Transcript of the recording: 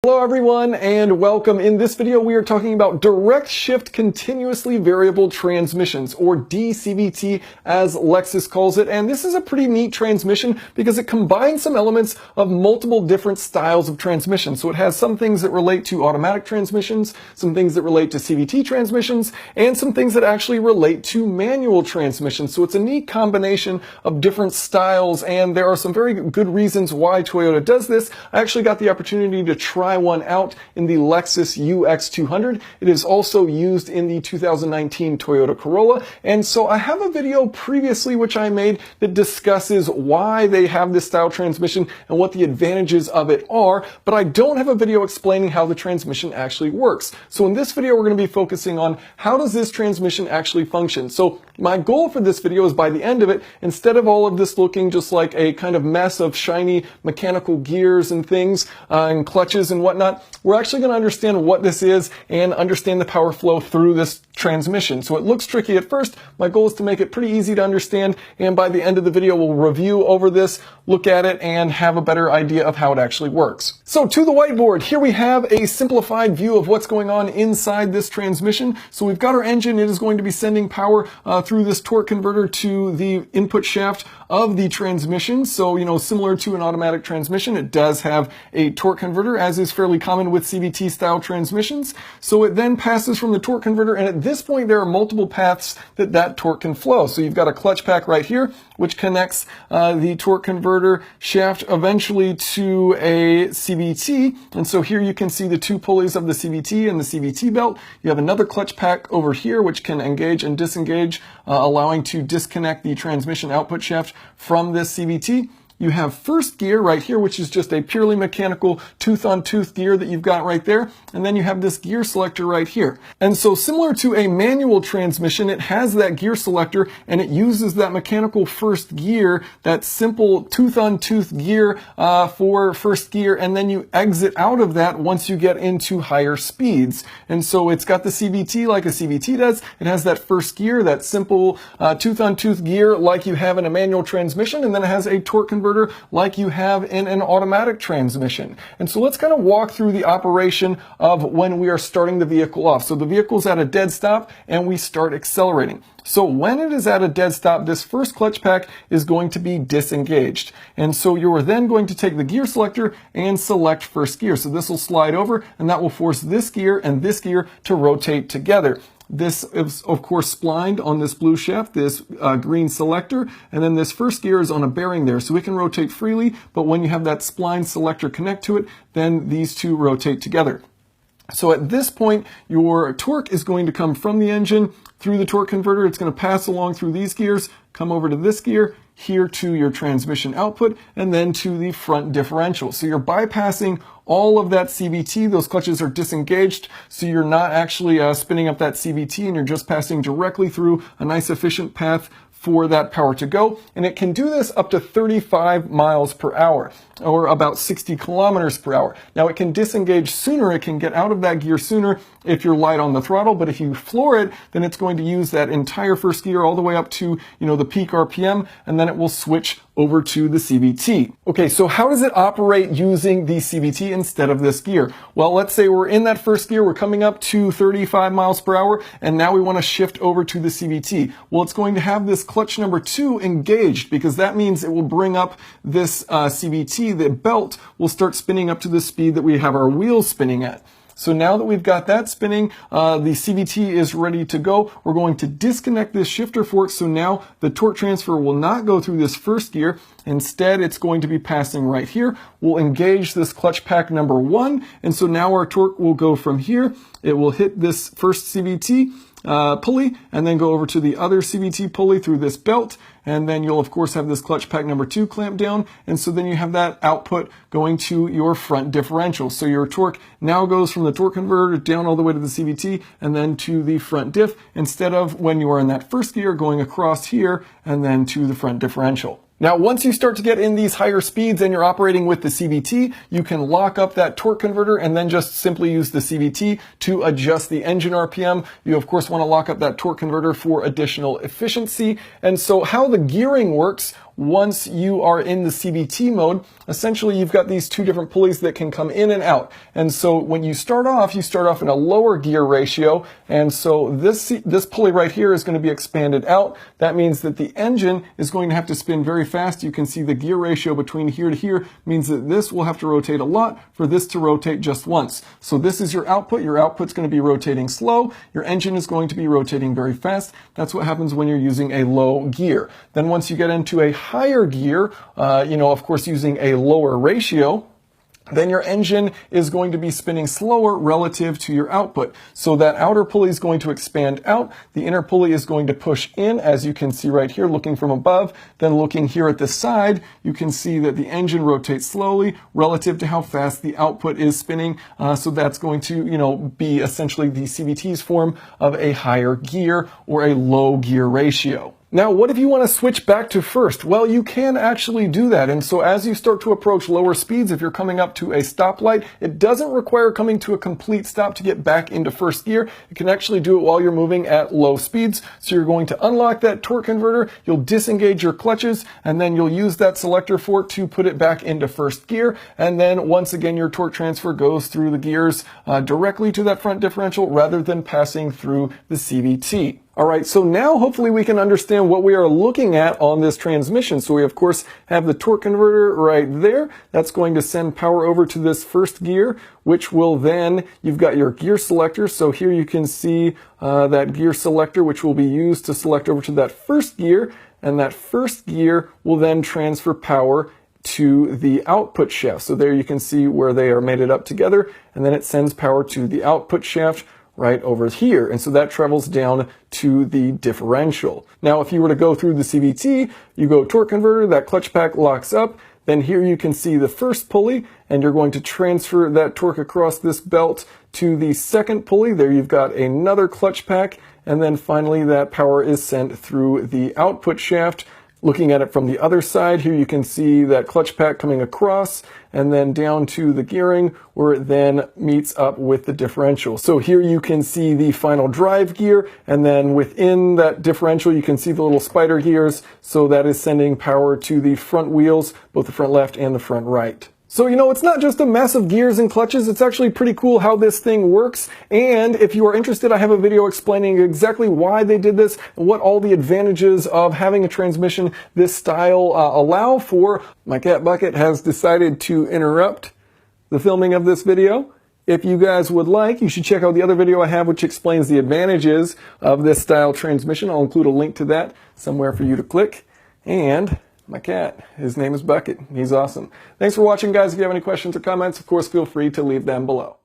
Hello everyone and welcome. In this video we are talking about direct shift continuously variable transmissions, or DCVT as Lexus calls it. And this is a pretty neat transmission because it combines some elements of multiple different styles of transmission. So it has some things that relate to automatic transmissions, some things that relate to CVT transmissions, and some things that actually relate to manual transmissions. So it's a neat combination of different styles, and there are some very good reasons why Toyota does this. I actually got the opportunity to try one out in the Lexus UX200. It is also used in the 2019 Toyota Corolla. And so I have a video previously which I made that discusses why they have this style transmission and what the advantages of it are, but I don't have a video explaining how the transmission actually works. So in this video we're going to be focusing on how does this transmission actually function. So my goal for this video is, by the end of it, instead of all of this looking just like a kind of mess of shiny mechanical gears and things and clutches and whatnot, we're actually going to understand what this is and understand the power flow through this transmission. So it looks tricky at first. My goal is to make it pretty easy to understand, and by the end of the video we'll review over this, look at it, and have a better idea of how it actually works. So to the whiteboard, here we have a simplified view of what's going on inside this transmission. So we've got our engine. It is going to be sending power through this torque converter to the input shaft of the transmission. So, similar to an automatic transmission, it does have a torque converter, as is fairly common with CVT style transmissions. So it then passes from the torque converter, and at this point there are multiple paths that torque can flow. So you've got a clutch pack right here, which connects the torque converter shaft eventually to a CVT. And so here you can see the two pulleys of the CVT and the CVT belt. You have another clutch pack over here, which can engage and disengage, allowing to disconnect the transmission output shaft from this CVT. You have first gear right here, which is just a purely mechanical tooth-on-tooth gear that you've got right there. And then you have this gear selector right here. And so similar to a manual transmission, it has that gear selector, and it uses that mechanical first gear, that simple tooth-on-tooth gear for first gear, and then you exit out of that once you get into higher speeds. And so it's got the CVT like a CVT does. It has that first gear, that simple tooth-on-tooth gear like you have in a manual transmission, and then it has a torque converter like you have in an automatic transmission. And so let's kind of walk through the operation of when we are starting the vehicle off. So the vehicle's at a dead stop and we start accelerating. So when it is at a dead stop, this first clutch pack is going to be disengaged. And so you're then going to take the gear selector and select first gear. So this will slide over, and that will force this gear and this gear to rotate together. This is, of course, splined on this blue shaft, this green selector, and then this first gear is on a bearing there, so it can rotate freely, but when you have that spline selector connect to it, then these two rotate together. So at this point, your torque is going to come from the engine through the torque converter. It's going to pass along through these gears, come over to this gear, here to your transmission output, and then to the front differential. So you're bypassing all of that CVT. Those clutches are disengaged, so you're not actually spinning up that CVT, and you're just passing directly through a nice efficient path for that power to go. And it can do this up to 35 miles per hour, or about 60 kilometers per hour. Now it can disengage sooner, it can get out of that gear sooner if you're light on the throttle, but if you floor it, then it's going to use that entire first gear all the way up to, the peak RPM, and then it will switch over to the CVT. Okay, so how does it operate using the CVT instead of this gear? Well, let's say we're in that first gear, we're coming up to 35 miles per hour, and now we want to shift over to the CVT. Well, it's going to have this clutch number 2 engaged, because that means it will bring up this CVT. The belt will start spinning up to the speed that we have our wheels spinning at. So now that we've got that spinning, the CVT is ready to go. We're going to disconnect this shifter fork, so now the torque transfer will not go through this first gear. Instead, it's going to be passing right here. We'll engage this clutch pack number 1, and so now our torque will go from here. It will hit this first CVT pulley, and then go over to the other CVT pulley through this belt, and then you'll of course have this clutch pack number 2 clamped down, and so then you have that output going to your front differential. So your torque now goes from the torque converter down all the way to the CVT and then to the front diff, instead of when you are in that first gear going across here and then to the front differential. Now, once you start to get in these higher speeds and you're operating with the CVT, you can lock up that torque converter and then just simply use the CVT to adjust the engine RPM. You, of course, want to lock up that torque converter for additional efficiency. And so how the gearing works, once you are in the CVT mode, essentially you've got these two different pulleys that can come in and out. And so when you start off in a lower gear ratio, and so this pulley right here is going to be expanded out. That means that the engine is going to have to spin very fast. You can see the gear ratio between here to here means that this will have to rotate a lot for this to rotate just once. So this is your output. Your output's going to be rotating slow. Your engine is going to be rotating very fast. That's what happens when you're using a low gear. Then once you get into a higher gear, of course using a lower ratio, then your engine is going to be spinning slower relative to your output. So that outer pulley is going to expand out. The inner pulley is going to push in, as you can see right here, looking from above. Then looking here at the side, you can see that the engine rotates slowly relative to how fast the output is spinning. So that's going to, be essentially the CVT's form of a higher gear or a low gear ratio. Now, what if you want to switch back to first? Well, you can actually do that. And so as you start to approach lower speeds, if you're coming up to a stoplight, it doesn't require coming to a complete stop to get back into first gear. You can actually do it while you're moving at low speeds. So you're going to unlock that torque converter, you'll disengage your clutches, and then you'll use that selector fork to put it back into first gear. And then once again, your torque transfer goes through the gears directly to that front differential rather than passing through the CVT. All right, so now hopefully we can understand what we are looking at on this transmission. So we, of course, have the torque converter right there. That's going to send power over to this first gear, which will then, you've got your gear selector. So here you can see that gear selector, which will be used to select over to that first gear. And that first gear will then transfer power to the output shaft. So there you can see where they are mated up together. And then it sends power to the output shaft right over here. And so that travels down to the differential. Now, if you were to go through the CVT, you go torque converter, that clutch pack locks up. Then here you can see the first pulley, and you're going to transfer that torque across this belt to the second pulley. There you've got another clutch pack. And then finally, that power is sent through the output shaft. Looking at it from the other side, here you can see that clutch pack coming across and then down to the gearing where it then meets up with the differential. So here you can see the final drive gear, and then within that differential you can see the little spider gears. So that is sending power to the front wheels, both the front left and the front right. So, it's not just a mess of gears and clutches. It's actually pretty cool how this thing works. And if you are interested, I have a video explaining exactly why they did this and what all the advantages of having a transmission this style allow for. My cat Bucket has decided to interrupt the filming of this video. If you guys would like, you should check out the other video I have, which explains the advantages of this style transmission. I'll include a link to that somewhere for you to click. And my cat, his name is Bucket. He's awesome. Thanks for watching, guys. If you have any questions or comments, of course, feel free to leave them below.